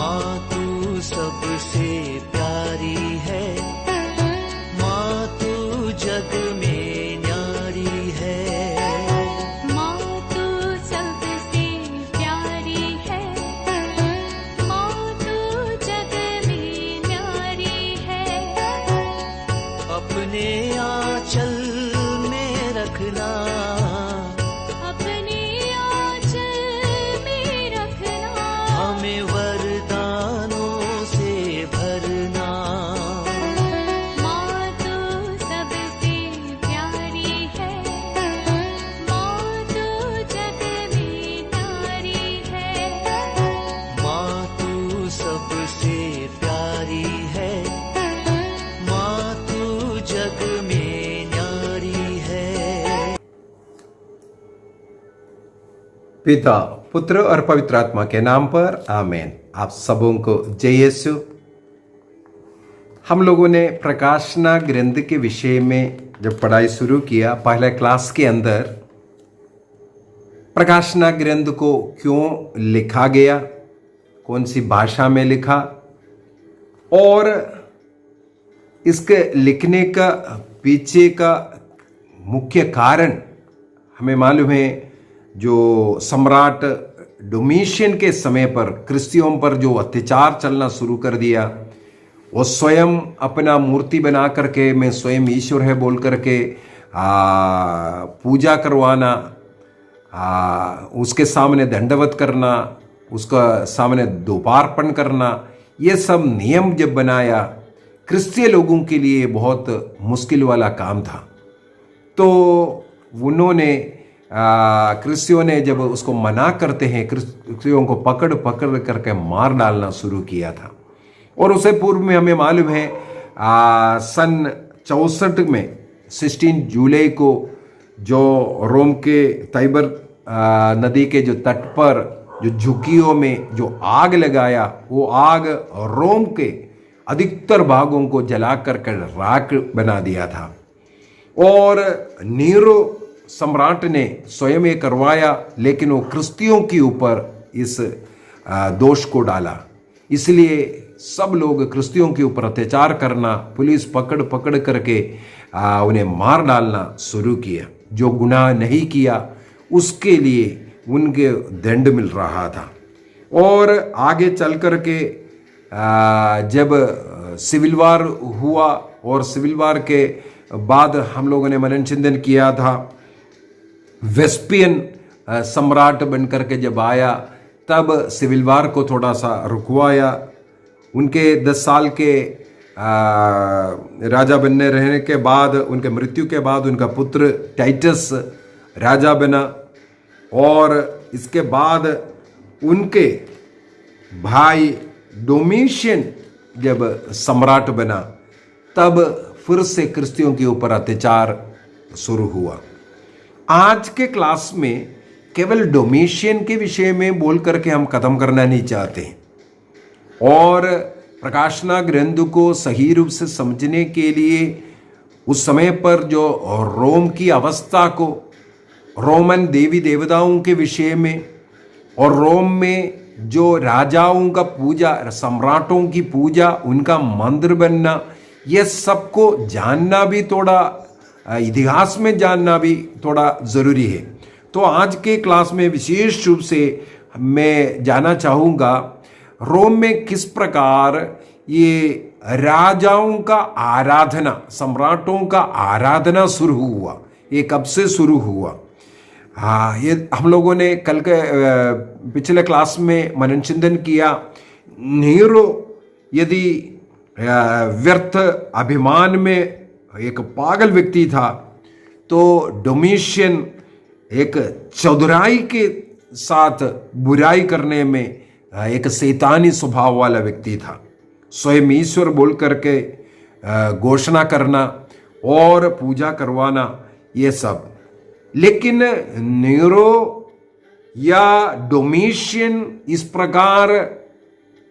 माँ तू सबसे प्यारी है, माँ तू जग में न्यारी है। माँ तू सबसे प्यारी है, माँ तू जग में न्यारी है। अपने आंचल में रखना, अपने आंचल में रखना। हमें वरदानों से भरना। माँ तू सबसे प्यारी है, माँ तू जग में न्यारी है। माँ तू सबसे प्यारी है, माँ तू जग में न्यारी है। पिता, पुत्र और पवित्र आत्मा के नाम पर आमीन। आप सबों को जय यीशु। हम लोगों ने प्रकाशना ग्रंथ के विषय में जब पढ़ाई शुरू किया, पहले क्लास के अंदर प्रकाशना ग्रंथ को क्यों लिखा गया, कौन सी भाषा में लिखा, और इसके लिखने का पीछे का मुख्य कारण हमें मालूम है। जो सम्राट डोमिशियन के समय पर क्रिश्चियों पर जो अत्याचार चलना शुरू कर दिया, वो स्वयं अपना मूर्ति बना करके मैं स्वयं ईश्वर है बोल करके पूजा करवाना, उसके सामने दंडवत करना, उसका सामने दोपार्पण करना, ये सब नियम जब बनाया, क्रिश्चियन लोगों के लिए बहुत मुश्किल वाला काम था। तो उन्होंने क्रिश्चियों ने जब उसको मना करते हैं, क्रिश्चियों को पकड़ पकड़ करके मार डालना शुरू किया था। और उससे पूर्व में हमें मालूम है सन 64 में 16 जुलाई को जो रोम के ताइबर नदी के जो तट पर जो झुग्गियों में जो आग लगाया, वो आग रोम के अधिकतर भागों को जला करके राख बना दिया था। और नीरो सम्राट ने स्वयं ये करवाया, लेकिन वो क्रिश्चियों के ऊपर इस दोष को डाला। इसलिए सब लोग क्रिश्चियों के ऊपर अत्याचार करना, पुलिस पकड़ पकड़ करके उन्हें मार डालना शुरू किया। जो गुनाह नहीं किया उसके लिए उनके दंड मिल रहा था। और आगे चल करके जब सिविल वार हुआ, और सिविल वार के बाद हम लोगों ने मनन चिंतन किया था, वेस्पियन सम्राट बनकर के जब आया, तब सिविल वार को थोड़ा सा रुकवाया। उनके 10 साल के राजा बनने रहने के बाद, उनके मृत्यु के बाद उनका पुत्र टाइटस राजा बना। और इसके बाद उनके भाई डोमिशियन जब सम्राट बना, तब फिर से क्रिश्चियों के ऊपर अत्याचार शुरू हुआ। आज के क्लास में केवल डोमिशियन के विषय में बोल करके हम खत्म करना नहीं चाहते हैं, और प्रकाशना ग्रंथ को सही रूप से समझने के लिए उस समय पर जो रोम की अवस्था को, रोमन देवी देवताओं के विषय में, और रोम में जो राजाओं का पूजा, सम्राटों की पूजा, उनका मंदिर बनना, ये सबको जानना भी थोड़ा, इतिहास में जानना भी थोड़ा ज़रूरी है। तो आज के क्लास में विशेष रूप से मैं जानना चाहूँगा रोम में किस प्रकार ये राजाओं का आराधना, सम्राटों का आराधना शुरू हुआ, ये कब से शुरू हुआ। हाँ, ये हम लोगों ने कल के पिछले क्लास में मनन चिंतन किया। नीरो यदि व्यर्थ अभिमान में एक पागल व्यक्ति था, तो डोमिशियन एक चौधराई के साथ बुराई करने में एक शैतानी स्वभाव वाला व्यक्ति था। स्वयं ईश्वर बोल करके घोषणा करना और पूजा करवाना, ये सब। लेकिन नीरो या डोमिशियन इस प्रकार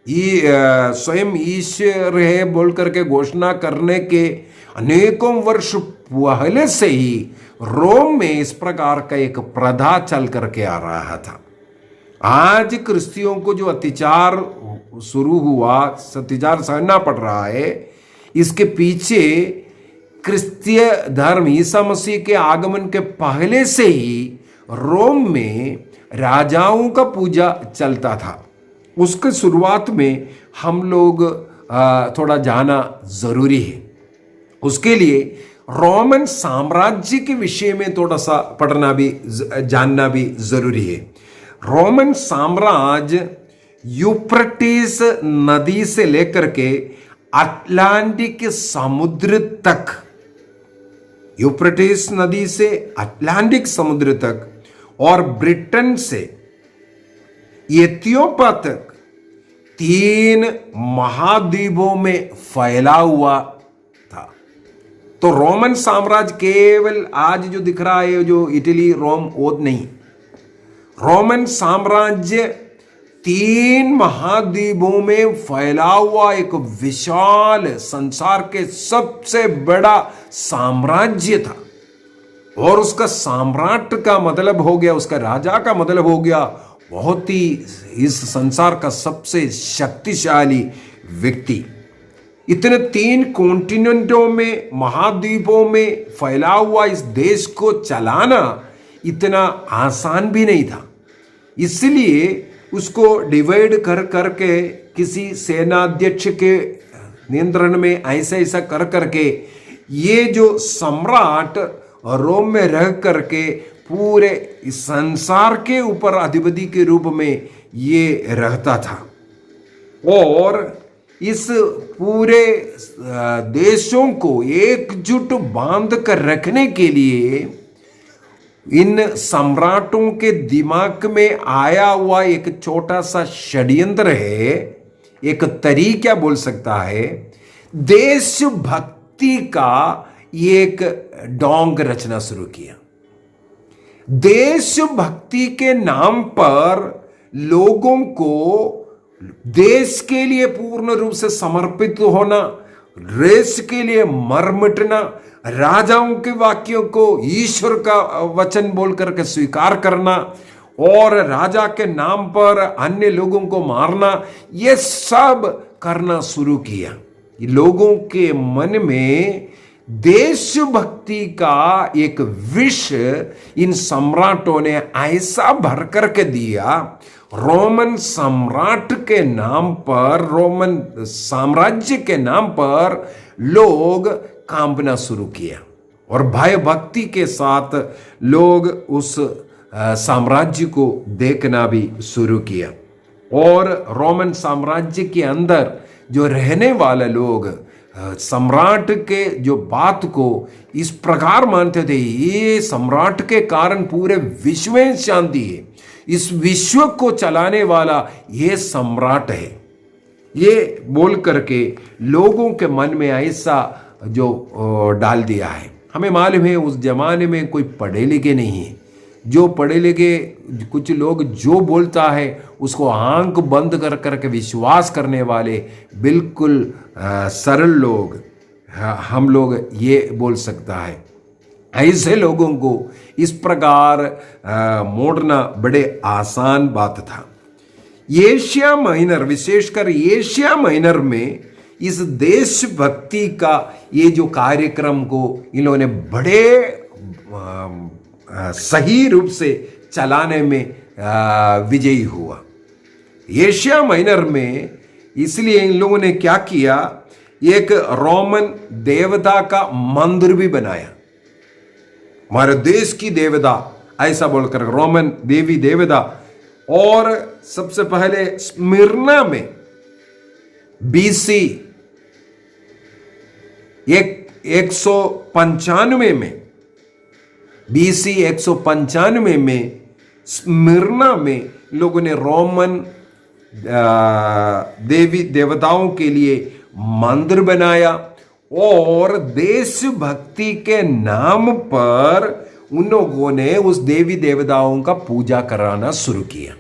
स्वयं ईश्वर है बोल करके घोषणा करने के अनेकों वर्ष पहले से ही रोम में इस प्रकार का एक प्रथा चल करके आ रहा था। आज क्रिश्चियों को जो अत्याचार शुरू हुआ, अत्याचार सहना पड़ रहा है, इसके पीछे क्रिस्तीय धर्म ईसा मसीह के आगमन के पहले से ही रोम में राजाओं का पूजा चलता था। उसके शुरुआत में हम लोग थोड़ा जाना जरूरी है। उसके लिए रोमन साम्राज्य के विषय में थोड़ा सा पढ़ना भी जानना भी जरूरी है। रोमन साम्राज्य यूफ्रेटिस नदी से लेकर के अटलांटिक समुद्र तक, यूफ्रेटिस नदी से अटलांटिक समुद्र तक और ब्रिटेन से इथियोपिया तक 3 महाद्वीपों में फैला हुआ था। तो रोमन साम्राज्य केवल आज जो दिख रहा है जो इटली रोम वो नहीं, रोमन साम्राज्य 3 महाद्वीपों में फैला हुआ एक विशाल संसार के सबसे बड़ा साम्राज्य था। और उसका सम्राट का मतलब हो गया, उसका राजा का मतलब हो गया बहुत ही इस संसार का सबसे शक्तिशाली व्यक्ति। इतने 3 कॉन्टिनेंटों में, महाद्वीपों में फैला हुआ इस देश को चलाना इतना आसान भी नहीं था। इसलिए उसको डिवाइड कर करके किसी सेनाध्यक्ष के नियंत्रण में ऐसा ऐसा कर करके ये जो सम्राट रोम में रह करके पूरे संसार के ऊपर अधिपति के रूप में ये रहता था। और इस पूरे देशों को एकजुट बांध कर रखने के लिए इन सम्राटों के दिमाग में आया हुआ एक छोटा सा षड्यंत्र है, एक तरीका बोल सकता है, देशभक्ति का एक डोंग रचना शुरू किया। देशभक्ति के नाम पर लोगों को देश के लिए पूर्ण रूप से समर्पित होना, देश के लिए मर मिटना, राजाओं के वाक्यों को ईश्वर का वचन बोल करके स्वीकार करना और राजा के नाम पर अन्य लोगों को मारना, ये सब करना शुरू किया। लोगों के मन में देशभक्ति का एक विष इन सम्राटों ने ऐसा भर करके दिया, रोमन सम्राट के नाम पर, रोमन साम्राज्य के नाम पर लोग कांपना शुरू किया और भय भक्ति के साथ लोग उस साम्राज्य को देखना भी शुरू किया। और रोमन साम्राज्य के अंदर जो रहने वाले लोग सम्राट के जो बात को इस प्रकार मानते थे, ये सम्राट के कारण पूरे विश्व में शांति है, इस विश्व को चलाने वाला ये सम्राट है, ये बोल करके लोगों के मन में ऐसा जो डाल दिया है। हमें मालूम है उस जमाने में कोई पढ़े लिखे नहीं है, जो पढ़े लिखे कुछ लोग जो बोलता है उसको आंख बंद कर करके विश्वास करने वाले बिल्कुल सरल लोग, हम लोग ये बोल सकता है। ऐसे लोगों को इस प्रकार मोड़ना बड़े आसान बात था। एशिया माइनर, विशेषकर एशिया माइनर में इस देशभक्ति का ये जो कार्यक्रम को इन लोगों ने बड़े सही रूप से चलाने में विजयी हुआ। एशिया माइनर में इसलिए इन लोगों ने क्या किया, एक रोमन देवता का मंदिर भी बनाया, हमारे देश की देवता ऐसा बोलकर रोमन देवी देवता। और सबसे पहले स्मिर्ना में बीसी 195 में, बीसी 195 में स्मिर्ना में लोगों ने रोमन देवी देवताओं के लिए मंदिर बनाया और देशभक्ति के नाम पर उन लोगों ने उस देवी देवताओं का पूजा कराना शुरू किया।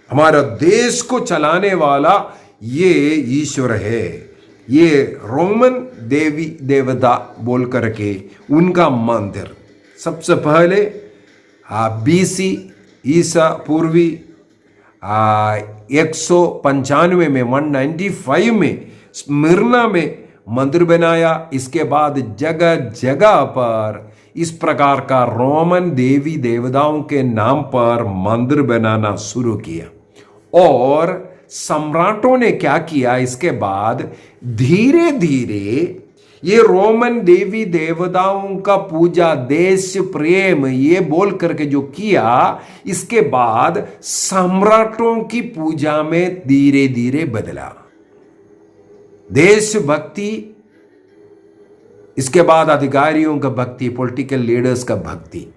हमारा देश को चलाने वाला ये ईश्वर है, ये रोमन देवी देवता बोल करके उनका मंदिर सबसे पहले बीसी ईसा पूर्वी 195 में 195 में स्मिर्ना में मंदिर बनाया। इसके बाद जगह जगह पर इस प्रकार का रोमन देवी देवताओं के नाम पर मंदिर बनाना शुरू किया। और सम्राटों ने क्या किया, इसके बाद धीरे धीरे ये रोमन देवी देवताओं का पूजा देश प्रेम ये बोल करके जो किया, इसके बाद सम्राटों की पूजा में धीरे धीरे बदला। देशभक्ति, इसके बाद अधिकारियों का भक्ति, पॉलिटिकल लीडर्स का भक्ति,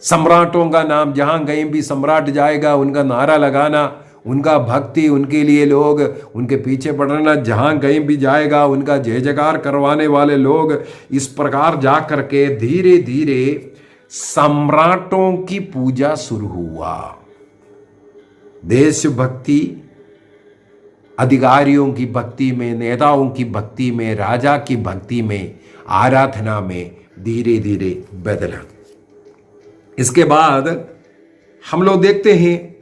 सम्राटों का नाम, जहां कहीं भी सम्राट जाएगा उनका नारा लगाना, उनका भक्ति, उनके लिए लोग उनके पीछे पड़ना, जहां कहीं भी जाएगा उनका जय जयकार करवाने वाले लोग। इस प्रकार जा करके धीरे धीरे सम्राटों की पूजा शुरू हुआ। देशभक्ति, अधिकारियों की भक्ति में, नेताओं की भक्ति में, राजा की भक्ति में, आराधना में धीरे धीरे बदला। इसके बाद हम लोग देखते हैं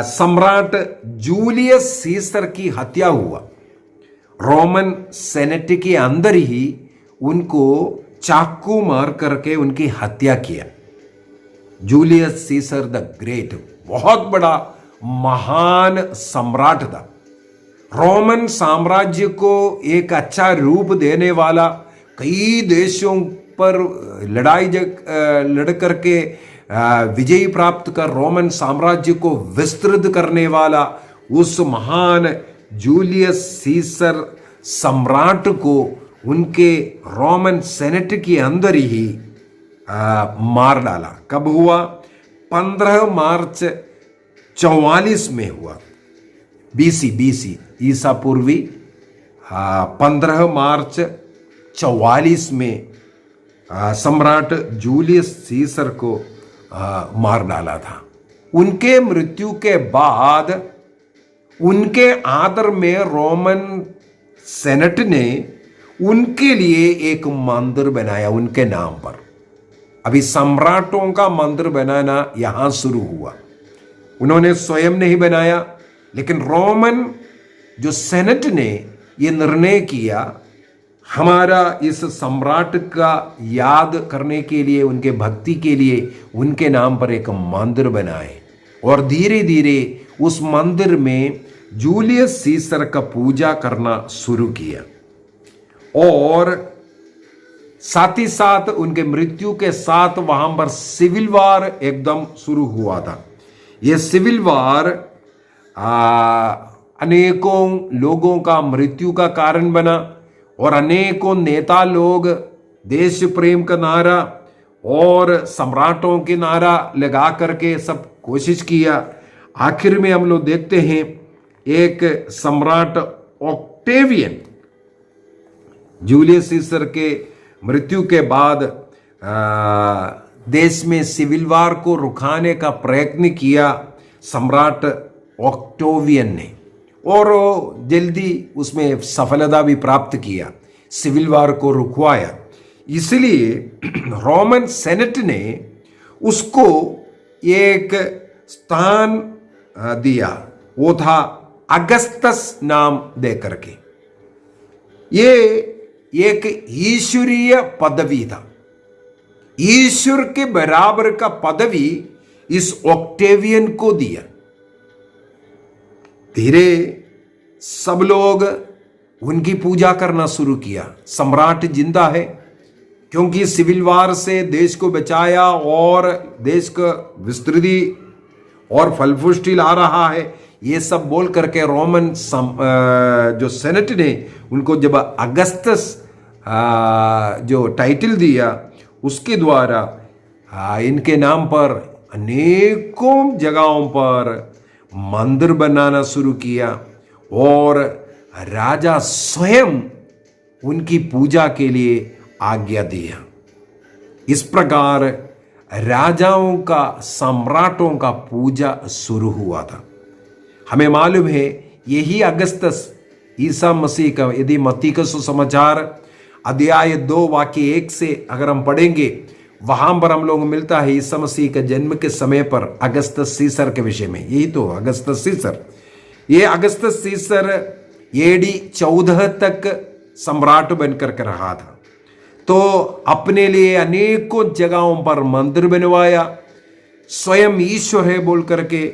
सम्राट जूलियस सीसर की हत्या हुआ। रोमन सेनेट के अंदर ही उनको चाकू मार करके उनकी हत्या किया। जूलियस सीसर द ग्रेट बहुत बड़ा महान सम्राट था। रोमन साम्राज्य को एक अच्छा रूप देने वाला, कई देशों पर लड़ाई लड़ करके विजय प्राप्त कर रोमन साम्राज्य को विस्तृत करने वाला उस महान जूलियस सीसर सम्राट को उनके रोमन सेनेट के अंदर ही मार डाला। कब हुआ? 15 मार्च 44 में हुआ, बीसी ईसा पूर्वी 15 मार्च 44 में सम्राट जूलियस सीसर को मार डाला था। उनके मृत्यु के बाद उनके आदर में रोमन सेनेट ने उनके लिए एक मंदिर बनाया उनके नाम पर। अभी सम्राटों का मंदिर बनाना यहां शुरू हुआ। उन्होंने स्वयं नहीं बनाया, लेकिन रोमन जो सेनेट ने यह निर्णय किया, हमारा इस सम्राट का याद करने के लिए, उनके भक्ति के लिए उनके नाम पर एक मंदिर बनाए। और धीरे धीरे उस मंदिर में जूलियस सीसर का पूजा करना शुरू किया। और साथ ही साथ उनके मृत्यु के साथ वहां पर सिविल वार एकदम शुरू हुआ था। यह सिविल वार अनेकों लोगों का मृत्यु का कारण बना और अनेकों नेता लोग देश प्रेम का नारा और सम्राटों के नारा लगा करके सब कोशिश किया। आखिर में हम लोग देखते हैं एक सम्राट ऑक्टेवियन जूलियस सीसर के मृत्यु के बाद देश में सिविल वार को रुकाने का प्रयत्न किया सम्राट ऑक्टेवियन ने, और जल्दी उसमें सफलता भी प्राप्त किया, सिविल वार को रुकवाया। इसलिए रोमन सेनेट ने उसको एक स्थान दिया, वो था अगस्तस नाम दे करके। ये एक ईश्वरीय पदवी था, ईश्वर के बराबर का पदवी इस ऑक्टेवियन को दिया। धीरे सब लोग उनकी पूजा करना शुरू किया। सम्राट जिंदा है क्योंकि सिविल वार से देश को बचाया और देश का विस्तृति और फलपुष्टि ला रहा है, ये सब बोल करके रोमन जो सेनेट ने उनको जब अगस्तस जो टाइटल दिया, उसके द्वारा इनके नाम पर अनेकों जगहों पर मंदिर बनाना शुरू किया और राजा स्वयं उनकी पूजा के लिए आज्ञा दिया। इस प्रकार राजाओं का, सम्राटों का पूजा शुरू हुआ था। हमें मालूम है यही अगस्तस ईसा मसीह का, यदि मत्ती का सुसमाचार अध्याय 2 वाक्य 1 से अगर हम पढ़ेंगे, वहां पर हम लोग मिलता है ईसा मसीह के जन्म के समय पर अगस्तस सीसर के विषय में। यही तो अगस्तस सीसर, ये अगस्तस सीसर एडी 14 तक सम्राट बनकर के रहा था। तो अपने लिए अनेकों जगहों पर मंदिर बनवाया, स्वयं ईश्वर है बोल करके,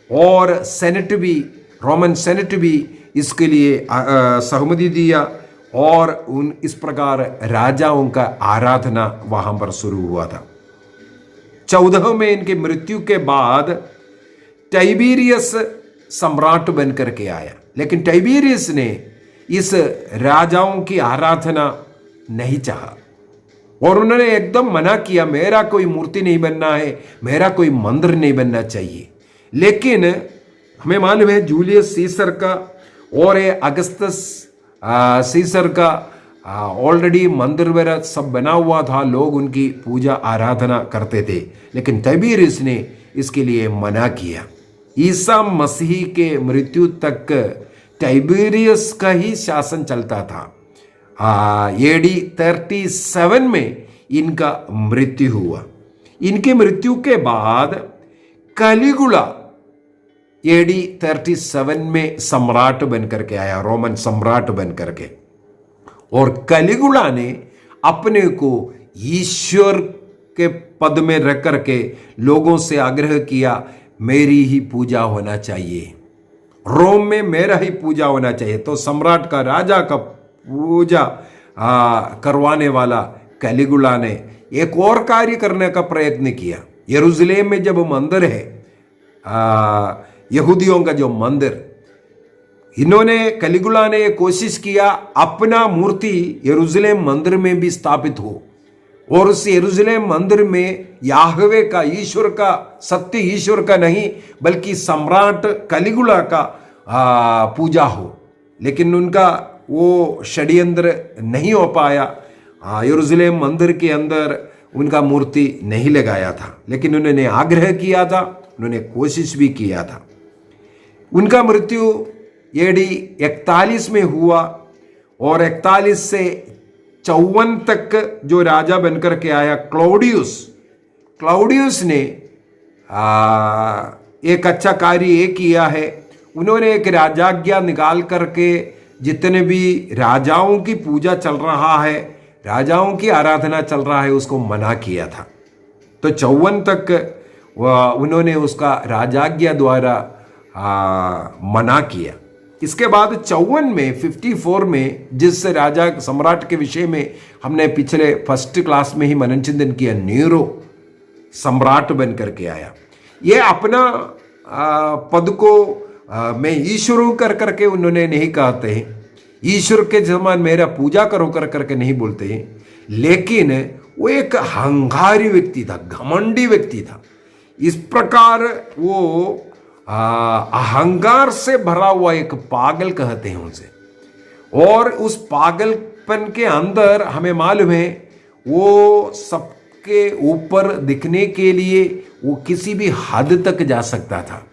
और सेनेट भी, रोमन सेनेट भी इसके लिए सहमति दिया, और इस प्रकार राजाओं का आराधना वहां पर शुरू हुआ था। 14 में इनकी मृत्यु के बाद टाइबेरियस सम्राट बनकर के आया, लेकिन टाइबेरियस ने इस राजाओं की आराधना नहीं चाहा और उन्होंने एकदम मना किया, मेरा कोई मूर्ति नहीं बनना है, मेरा कोई मंदिर नहीं बनना चाहिए। लेकिन हमें मालूम है जूलियस सीसर का और ये अगस्तस सीसर का ऑलरेडी मंदिर वगैरह सब बना हुआ था, लोग उनकी पूजा आराधना करते थे, लेकिन टाइबेरियस ने इसके लिए मना किया। ईसा मसीह के मृत्यु तक टाइबेरियस का ही शासन चलता था। एडी 37 में इनका मृत्यु हुआ। इनकी मृत्यु के बाद कैलिगुला एडी 37 में सम्राट बनकर के आया, रोमन सम्राट बनकर के, और कैलिगुला ने अपने को ईश्वर के पद में रख करके लोगों से आग्रह किया, मेरी ही पूजा होना चाहिए, रोम में मेरा ही पूजा होना चाहिए। तो सम्राट का, राजा का पूजा करवाने वाला कैलिगुला ने एक और कार्य करने का प्रयत्न किया। यरूशलेम में जब मंदिर है, यहूदियों का जो मंदिर, इन्होंने, कैलिगुला ने कोशिश किया अपना मूर्ति यरूशलेम मंदिर में भी स्थापित हो, और उस यरूशलेम मंदिर में याहवे का, ईश्वर का, सत्य ईश्वर का नहीं बल्कि सम्राट कैलिगुला का पूजा हो। लेकिन उनका वो षड्यंत्र नहीं हो पाया। यरूशलेम मंदिर के अंदर उनका मूर्ति नहीं लगाया था, लेकिन उन्होंने आग्रह किया था, उन्होंने कोशिश भी किया था। उनका मृत्यु एडी 41 में हुआ, और 41 से 54 तक जो राजा बनकर के आया क्लाउडियस ने एक अच्छा कार्य ये किया है, उन्होंने एक राजाज्ञा निकाल करके जितने भी राजाओं की पूजा चल रहा है, राजाओं की आराधना चल रहा है, उसको मना किया था। तो 54 तक उन्होंने उसका राजाज्ञा द्वारा मना किया। इसके बाद 54 में जिस राजा सम्राट के विषय में हमने पिछले फर्स्ट क्लास में ही मनन चिंतन किया, नीरो सम्राट बन करके आया। ये अपना पद को मैं ईश्वर कर करके उन्होंने नहीं कहते हैं, ईश्वर के समान मेरा पूजा करो कर करके नहीं बोलते हैं, लेकिन वो एक अहंकारी व्यक्ति था, घमंडी व्यक्ति था। इस प्रकार वो अहंकार से भरा हुआ एक पागल कहते हैं उनसे, और उस पागलपन के अंदर हमें मालूम है वो सबके ऊपर दिखने के लिए वो किसी भी हद तक जा सकता था।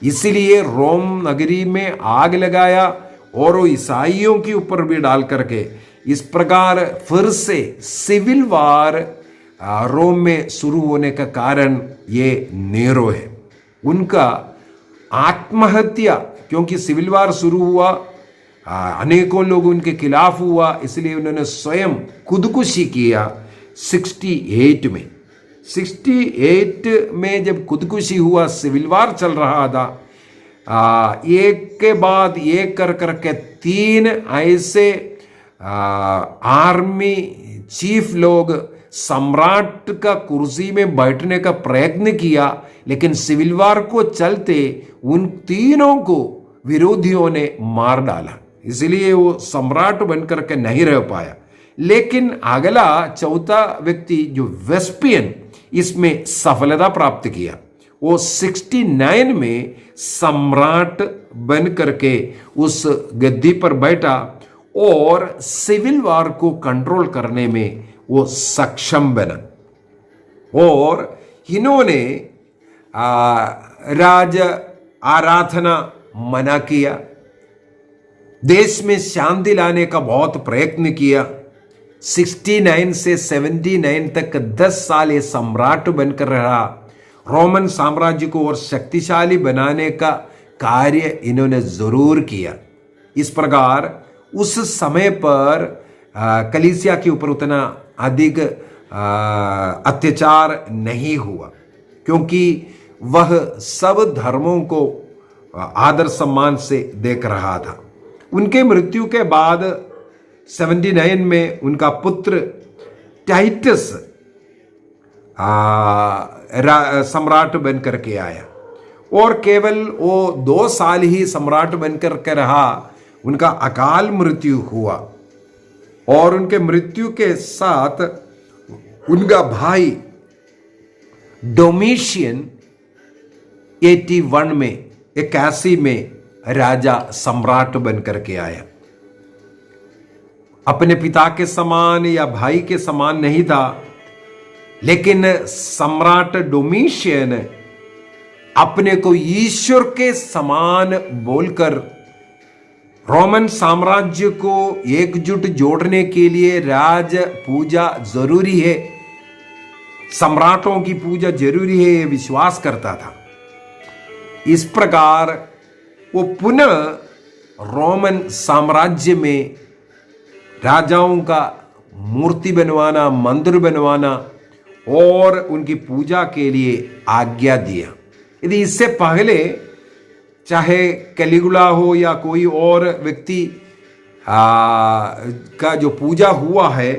इसीलिए रोम नगरी में आग लगाया और वो ईसाइयों के ऊपर भी डाल करके, इस प्रकार फिर से सिविल वार रोम में शुरू होने का कारण ये नेरो है। उनका आत्महत्या, क्योंकि सिविल वार शुरू हुआ, अनेकों लोग उनके खिलाफ हुआ, इसलिए उन्होंने स्वयं खुदकुशी किया 68 में। 68 में जब खुदकुशी हुआ, सिविल वार चल रहा था, एक के बाद एक कर करके 3 ऐसे आर्मी चीफ लोग सम्राट का कुर्सी में बैठने का प्रयत्न किया, लेकिन सिविल वार को चलते उन तीनों को विरोधियों ने मार डाला, इसलिए वो सम्राट बनकर के नहीं रह पाया। लेकिन अगला चौथा व्यक्ति जो वेस्पियन, इसमें सफलता प्राप्त किया। वो 69 में सम्राट बन करके उस गद्दी पर बैठा और सिविल वार को कंट्रोल करने में वो सक्षम बना, और इन्होंने राज आराधना मना किया, देश में शांति लाने का बहुत प्रयत्न किया, 69 से 79 तक 10 साल ये सम्राट बनकर रहा। रोमन साम्राज्य को और शक्तिशाली बनाने का कार्य इन्होंने जरूर किया। इस प्रकार उस समय पर कलीसिया के ऊपर उतना अधिक अत्याचार नहीं हुआ, क्योंकि वह सब धर्मों को आदर सम्मान से देख रहा था। उनके मृत्यु के बाद 79 में उनका पुत्र टाइटस सम्राट बनकर के आया, और केवल वो 2 साल ही सम्राट बनकर के रहा। उनका अकाल मृत्यु हुआ, और उनके मृत्यु के साथ उनका भाई डोमिशियन 81 में राजा सम्राट बनकर के आया। अपने पिता के समान या भाई के समान नहीं था, लेकिन सम्राट डोमिशियन अपने को ईश्वर के समान बोलकर रोमन साम्राज्य को एकजुट जोड़ने के लिए राज पूजा जरूरी है, सम्राटों की पूजा जरूरी है, यह विश्वास करता था। इस प्रकार वो पुनः रोमन साम्राज्य में राजाओं का मूर्ति बनवाना, मंदिर बनवाना और उनकी पूजा के लिए आज्ञा दिया। यदि इससे पहले चाहे कैलिगुला हो या कोई और व्यक्ति का जो पूजा हुआ है,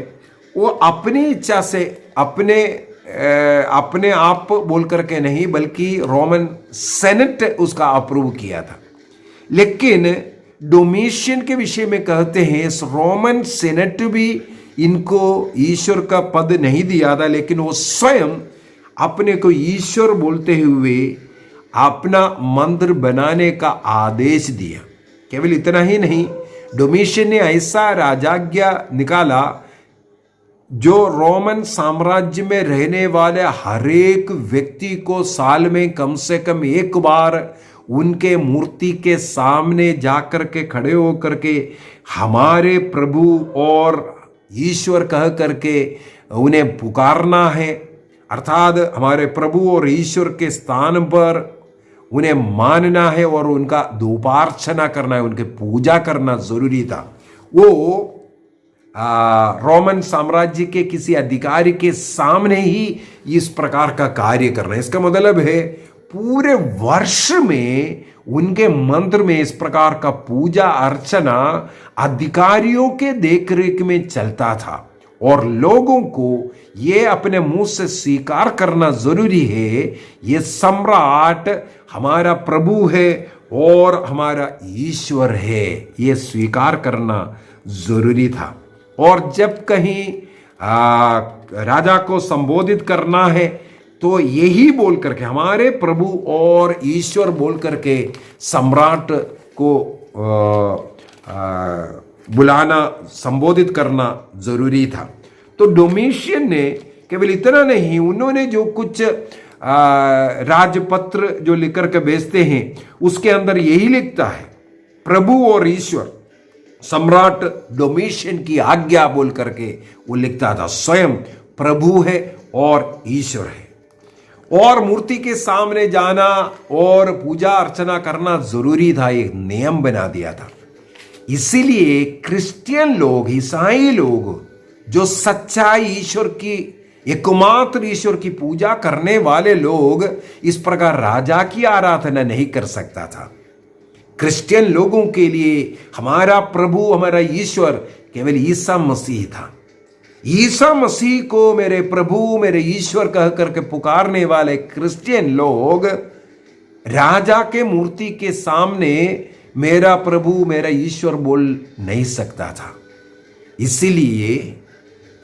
वो अपनी इच्छा से अपने आप बोल करके नहीं, बल्कि रोमन सेनेट उसका अप्रूव किया था। लेकिन डोमिशियन के विषय में कहते हैं इस रोमन सेनेट भी इनको ईश्वर का पद नहीं दिया था, लेकिन वो स्वयं अपने को ईश्वर बोलते हुए अपना मंदिर बनाने का आदेश दिया। केवल इतना ही नहीं, डोमिशियन ने ऐसा राजाज्ञा निकाला जो रोमन साम्राज्य में रहने वाले हर एक व्यक्ति को साल में कम से कम एक बार उनके मूर्ति के सामने जाकर के खड़े होकर के हमारे प्रभु और ईश्वर कह करके उन्हें पुकारना है, अर्थात हमारे प्रभु और ईश्वर के स्थान पर उन्हें मानना है और उनका धूपार्चना करना है, उनकी पूजा करना जरूरी था। वो रोमन साम्राज्य के किसी अधिकारी के सामने ही इस प्रकार का कार्य करना है। इसका मतलब है पूरे वर्ष में उनके मंदिर में इस प्रकार का पूजा अर्चना अधिकारियों के देखरेख में चलता था, और लोगों को ये अपने मुंह से स्वीकार करना जरूरी है ये सम्राट हमारा प्रभु है और हमारा ईश्वर है, ये स्वीकार करना जरूरी था। और जब कहीं राजा को संबोधित करना है तो यही बोल करके हमारे प्रभु और ईश्वर बोल करके सम्राट को बुलाना, संबोधित करना जरूरी था। तो डोमिशियन ने केवल इतना नहीं, उन्होंने जो कुछ राजपत्र जो लिख करके भेजते हैं उसके अंदर यही लिखता है, प्रभु और ईश्वर, सम्राट डोमिशियन की आज्ञा बोल करके वो लिखता था। स्वयं प्रभु है और ईश्वर है, और मूर्ति के सामने जाना और पूजा अर्चना करना जरूरी था, एक नियम बना दिया था। इसीलिए क्रिश्चियन लोग, ईसाई लोग जो सच्चा ईश्वर की, एकमात्र ईश्वर की पूजा करने वाले लोग इस प्रकार राजा की आराधना नहीं कर सकता था। क्रिश्चियन लोगों के लिए हमारा प्रभु, हमारा ईश्वर केवल ईसा मसीह था। ईसा मसीह को मेरे प्रभु, मेरे ईश्वर कह करके पुकारने वाले क्रिश्चियन लोग राजा के मूर्ति के सामने मेरा प्रभु, मेरा ईश्वर बोल नहीं सकता था। इसीलिए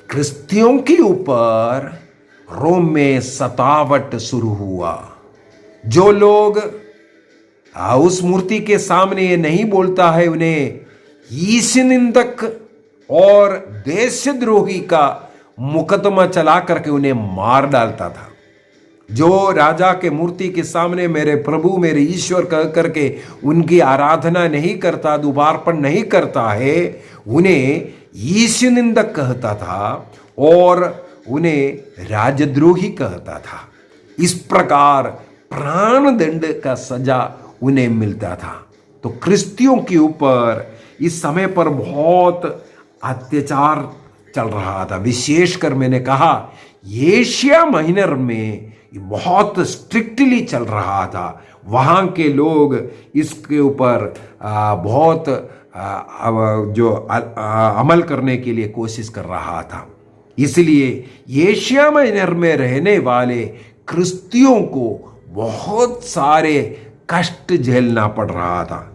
क्रिश्चियों के ऊपर रोम में सतावट शुरू हुआ। जो लोग उस मूर्ति के सामने ये नहीं बोलता है, उन्हें ईश निंदक और देशद्रोही का मुकदमा चला करके उन्हें मार डालता था। जो राजा के मूर्ति के सामने मेरे प्रभु, मेरे ईश्वर कह करके उनकी आराधना नहीं करता, धूपार्पण नहीं करता है, उन्हें यीशु निंदक कहता था और उन्हें राजद्रोही कहता था। इस प्रकार प्राण दंड का सजा उन्हें मिलता था। तो क्रिस्तियों के ऊपर इस समय पर बहुत अत्याचार चल रहा था। विशेषकर मैंने कहा एशिया माइनर में बहुत स्ट्रिक्टली चल रहा था। वहाँ के लोग इसके ऊपर बहुत अमल करने के लिए कोशिश कर रहा था। इसलिए एशिया माइनर में रहने वाले क्रिस्तियों को बहुत सारे कष्ट झेलना पड़ रहा था।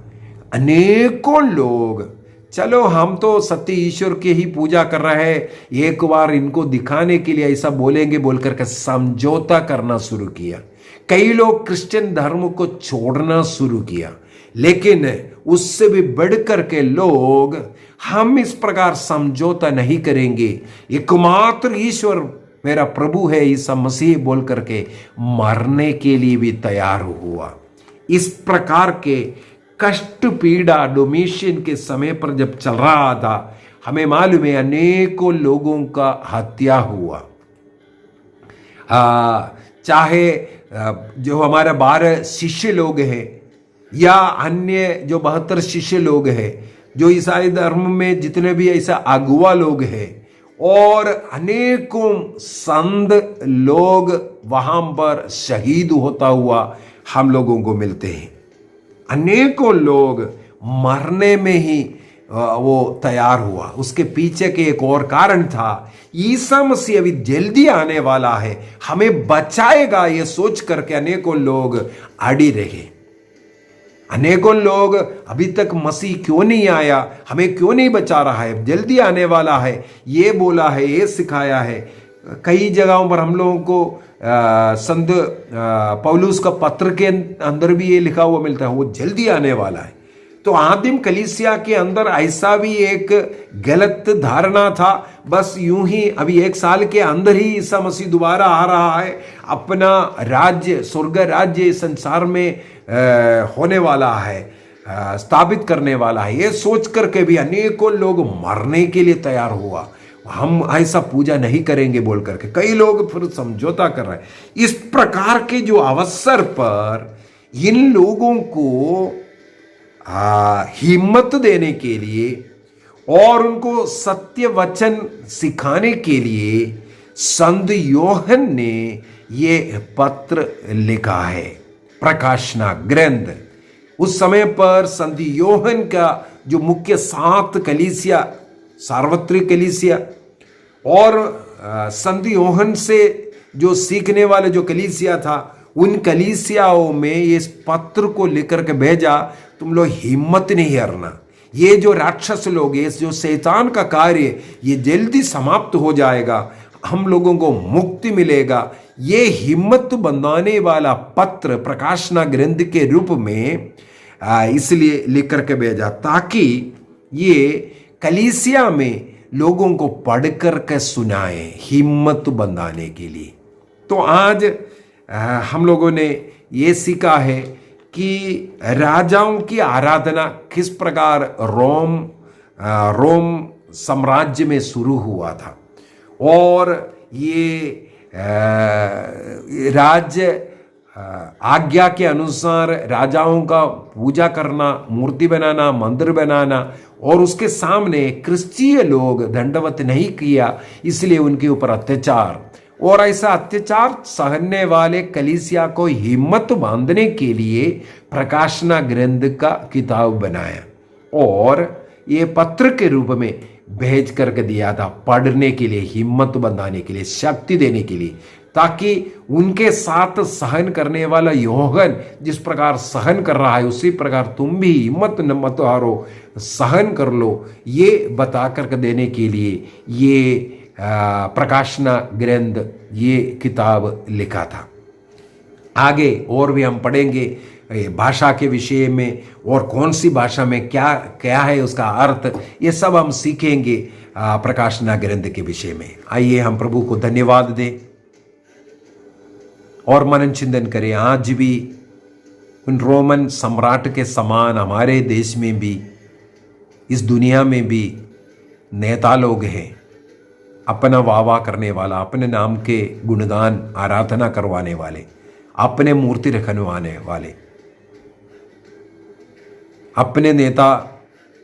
अनेकों लोग, चलो हम तो सत्य ईश्वर की ही पूजा कर रहे हैं, एक बार इनको दिखाने के लिए ऐसा बोलेंगे बोलकर के समझौता करना शुरू किया। कई लोग क्रिश्चियन धर्म को छोड़ना शुरू किया। लेकिन उससे भी बढ़कर के लोग, हम इस प्रकार समझौता नहीं करेंगे, एकमात्र ईश्वर मेरा प्रभु है ईसा मसीह बोल करके मरने के लिए भी तैयार हुआ। इस प्रकार के कष्ट पीड़ा डोमिशियन के समय पर जब चल रहा था, हमें मालूम है अनेकों लोगों का हत्या हुआ। चाहे जो हमारे 12 शिष्य लोग हैं या अन्य जो 72 शिष्य लोग हैं, जो ईसाई धर्म में जितने भी ऐसा अगुआ लोग हैं, और अनेकों संत लोग वहां पर शहीद होता हुआ हम लोगों को मिलते हैं। अनेकों लोग मरने में ही वो तैयार हुआ। उसके पीछे के एक और कारण था, ईसा मसीह अभी जल्दी आने वाला है, हमें बचाएगा, ये सोच करके अनेकों लोग अड़ी रहे। अनेकों लोग अभी तक मसीह क्यों नहीं आया, हमें क्यों नहीं बचा रहा है, जल्दी आने वाला है, ये बोला है, ये सिखाया है। कई जगहों पर हम लोगों को संत पौलुस का पत्र के अंदर भी ये लिखा हुआ मिलता है, वो जल्दी आने वाला है। तो आदिम कलीसिया के अंदर ऐसा भी एक गलत धारणा था, बस यूं ही अभी 1 साल के अंदर ही ईसा मसीह दोबारा आ रहा है, अपना राज्य, स्वर्ग राज्य संसार में होने वाला है, स्थापित करने वाला है। ये सोच करके भी अनेकों लोग मरने के लिए तैयार हुआ, हम ऐसा पूजा नहीं करेंगे बोल करके कई लोग फिर समझौता कर रहे हैं। इस प्रकार के जो अवसर पर इन लोगों को हिम्मत देने के लिए और उनको सत्य वचन सिखाने के लिए संत योहन ने ये पत्र लिखा है, प्रकाशना ग्रंथ। उस समय पर संत योहन का जो मुख्य 7 कलीसिया, सार्वत्रिक कलीसिया और संत योहन से जो सीखने वाले जो कलीसिया था, उन कलीसियाओं में इस पत्र को लेकर के भेजा, तुम लोग हिम्मत नहीं हारना, ये जो राक्षस लोग, ये जो शैतान का कार्य, ये जल्दी समाप्त हो जाएगा, हम लोगों को मुक्ति मिलेगा। ये हिम्मत बंधाने वाला पत्र प्रकाशना ग्रंथ के रूप में इसलिए लिख करके भेजा ताकि ये कलीसिया में लोगों को पढ़कर के सुनाए, हिम्मत बंधाने के लिए। तो आज हम लोगों ने ये सीखा है कि राजाओं की आराधना किस प्रकार रोम साम्राज्य में शुरू हुआ था, और ये राज्य आज्ञा के अनुसार राजाओं का पूजा करना, मूर्ति बनाना, मंदिर बनाना, और उसके सामने क्रिश्चियन लोग दंडवत नहीं किया, इसलिए उनके ऊपर अत्याचार, और ऐसा अत्याचार सहने वाले कलीसिया को हिम्मत बांधने के लिए प्रकाशना ग्रंथ का किताब बनाया और ये पत्र के रूप में भेज करके दिया था, पढ़ने के लिए, हिम्मत बंधाने के लिए, शक्ति देने के लिए, ताकि उनके साथ सहन करने वाला योहन जिस प्रकार सहन कर रहा है, उसी प्रकार तुम भी हिम्मत मत हारो, सहन कर लो, ये बता करके देने के लिए ये प्रकाशना ग्रंथ ये किताब लिखा था। आगे और भी हम पढ़ेंगे भाषा के विषय में, और कौन सी भाषा में क्या क्या है उसका अर्थ, ये सब हम सीखेंगे प्रकाशना ग्रंथ के विषय में। आइए हम प्रभु को धन्यवाद दें और मनन चिंतन करें। आज भी उन रोमन सम्राट के समान हमारे देश में भी, इस दुनिया में भी नेता लोग हैं, अपना वाह वाह करने वाला, अपने नाम के गुणगान आराधना करवाने वाले, अपने मूर्ति रखवाने वाले, अपने नेता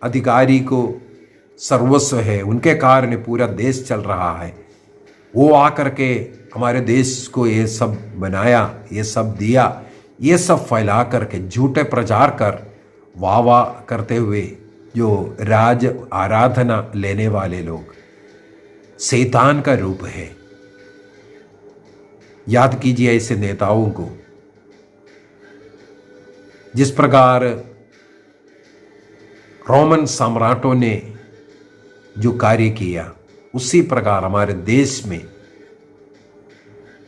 अधिकारी को सर्वस्व है, उनके कारण पूरा देश चल रहा है, वो आकर के हमारे देश को ये सब बनाया, ये सब दिया, ये सब फैला करके झूठे प्रचार कर वाह वाह करते हुए जो राज आराधना लेने वाले लोग शैतान का रूप है। याद कीजिए ऐसे नेताओं को। जिस प्रकार रोमन सम्राटों ने जो कार्य किया, उसी प्रकार हमारे देश में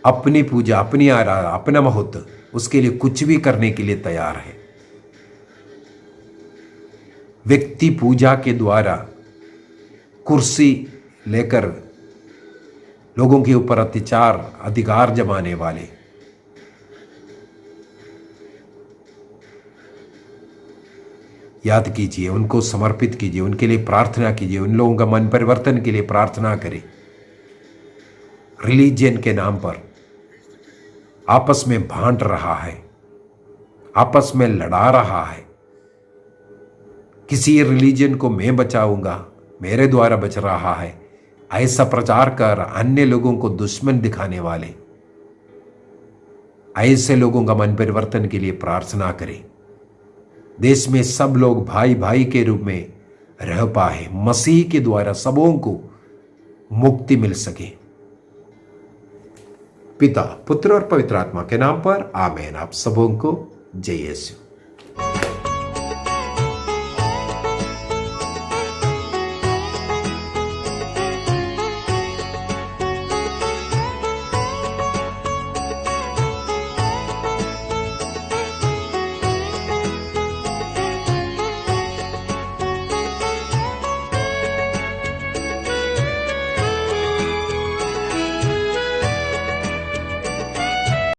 अपनी पूजा, अपनी आराधना, अपना महत्व, उसके लिए कुछ भी करने के लिए तैयार है। व्यक्ति पूजा के द्वारा कुर्सी लेकर लोगों के ऊपर अत्याचार, अधिकार जमाने वाले, याद कीजिए, उनको समर्पित कीजिए, उनके लिए प्रार्थना कीजिए, उन लोगों का मन परिवर्तन के लिए प्रार्थना करें। रिलीजन के नाम पर आपस में बांट रहा है, आपस में लड़ा रहा है। किसी रिलीजन को मैं बचाऊंगा, मेरे द्वारा बच रहा है, ऐसा प्रचार कर अन्य लोगों को दुश्मन दिखाने वाले, ऐसे लोगों का मन परिवर्तन के लिए प्रार्थना करें। देश में सब लोग भाई भाई के रूप में रह पाए, मसीह के द्वारा सबों को मुक्ति मिल सके। पिता, पुत्र और पवित्र आत्मा के नाम पर आमीन। आप सबों को जय यीशु।